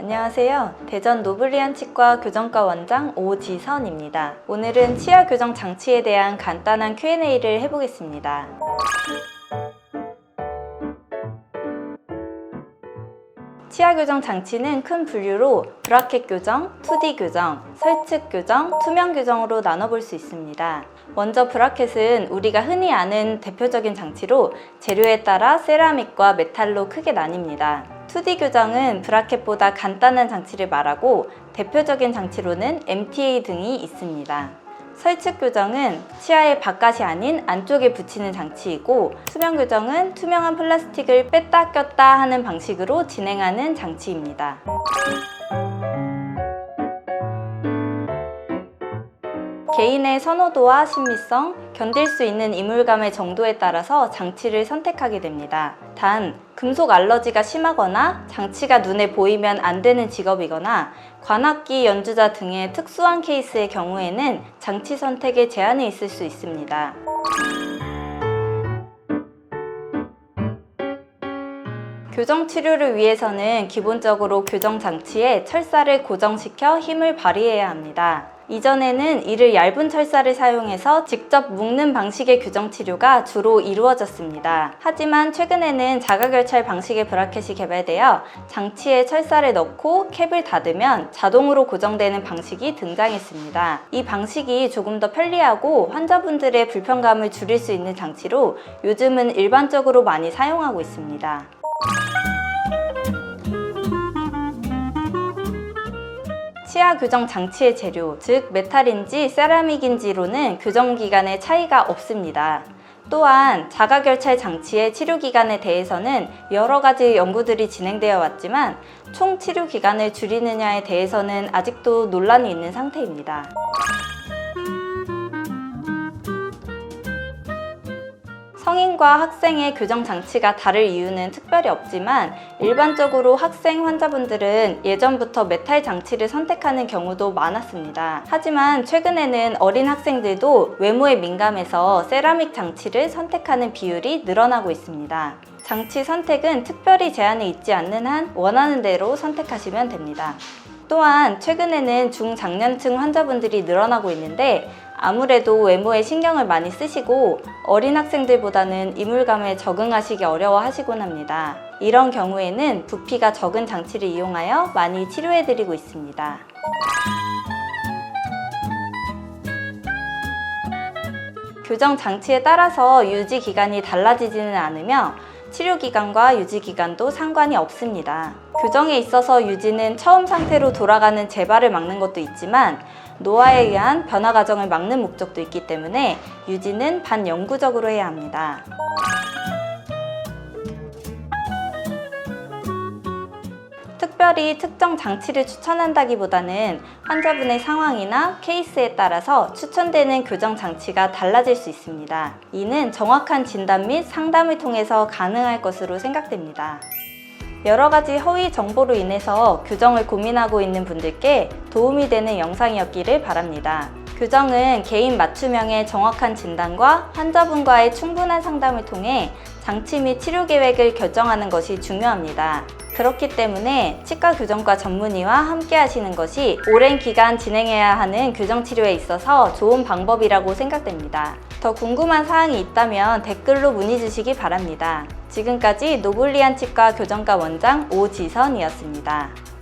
안녕하세요. 대전 노블리안 치과 교정과 원장 오지선입니다. 오늘은 치아 교정 장치에 대한 간단한 Q&A를 해보겠습니다. 치아 교정 장치는 큰 분류로 브라켓 교정, 2D 교정, 설측 교정, 투명 교정으로 나눠볼 수 있습니다. 먼저 브라켓은 우리가 흔히 아는 대표적인 장치로 재료에 따라 세라믹과 메탈로 크게 나뉩니다. 2D 교정은 브라켓보다 간단한 장치를 말하고 대표적인 장치로는 MTA 등이 있습니다. 설측 교정은 치아의 바깥이 아닌 안쪽에 붙이는 장치이고, 투명 교정은 투명한 플라스틱을 뺐다 꼈다 하는 방식으로 진행하는 장치입니다. 개인의 선호도와 신미성, 견딜 수 있는 이물감의 정도에 따라서 장치를 선택하게 됩니다. 단, 금속 알러지가 심하거나 장치가 눈에 보이면 안 되는 직업이거나 관악기 연주자 등의 특수한 케이스의 경우에는 장치 선택에 제한이 있을 수 있습니다. 교정 치료를 위해서는 기본적으로 교정 장치에 철사를 고정시켜 힘을 발휘해야 합니다. 이전에는 이를 얇은 철사를 사용해서 직접 묶는 방식의 교정 치료가 주로 이루어졌습니다. 하지만 최근에는 자가결찰 방식의 브라켓이 개발되어 장치에 철사를 넣고 캡을 닫으면 자동으로 고정되는 방식이 등장했습니다. 이 방식이 조금 더 편리하고 환자분들의 불편감을 줄일 수 있는 장치로 요즘은 일반적으로 많이 사용하고 있습니다. 치아 교정 장치의 재료, 즉 메탈인지 세라믹인지로는 교정 기간에 차이가 없습니다. 또한 자가결찰 장치의 치료 기간에 대해서는 여러 가지 연구들이 진행되어 왔지만 총 치료 기간을 줄이느냐에 대해서는 아직도 논란이 있는 상태입니다. 성인과 학생의 교정 장치가 다를 이유는 특별히 없지만 일반적으로 학생 환자분들은 예전부터 메탈 장치를 선택하는 경우도 많았습니다. 하지만 최근에는 어린 학생들도 외모에 민감해서 세라믹 장치를 선택하는 비율이 늘어나고 있습니다. 장치 선택은 특별히 제한이 있지 않는 한 원하는 대로 선택하시면 됩니다. 또한 최근에는 중장년층 환자분들이 늘어나고 있는데 아무래도 외모에 신경을 많이 쓰시고 어린 학생들보다는 이물감에 적응하시기 어려워하시곤 합니다. 이런 경우에는 부피가 적은 장치를 이용하여 많이 치료해드리고 있습니다. 교정 장치에 따라서 유지 기간이 달라지지는 않으며 치료 기간과 유지 기간도 상관이 없습니다. 교정에 있어서 유지는 처음 상태로 돌아가는 재발을 막는 것도 있지만 노화에 의한 변화 과정을 막는 목적도 있기 때문에 유지는 반영구적으로 해야 합니다. 특별히 특정 장치를 추천한다기보다는 환자분의 상황이나 케이스에 따라서 추천되는 교정 장치가 달라질 수 있습니다. 이는 정확한 진단 및 상담을 통해서 가능할 것으로 생각됩니다. 여러 가지 허위 정보로 인해서 교정을 고민하고 있는 분들께 도움이 되는 영상이었기를 바랍니다. 교정은 개인 맞춤형의 정확한 진단과 환자분과의 충분한 상담을 통해 장치 및 치료 계획을 결정하는 것이 중요합니다. 그렇기 때문에 치과 교정과 전문의와 함께 하시는 것이 오랜 기간 진행해야 하는 교정 치료에 있어서 좋은 방법이라고 생각됩니다. 더 궁금한 사항이 있다면 댓글로 문의 주시기 바랍니다. 지금까지 노블리안 치과 교정과 원장 오지선이었습니다.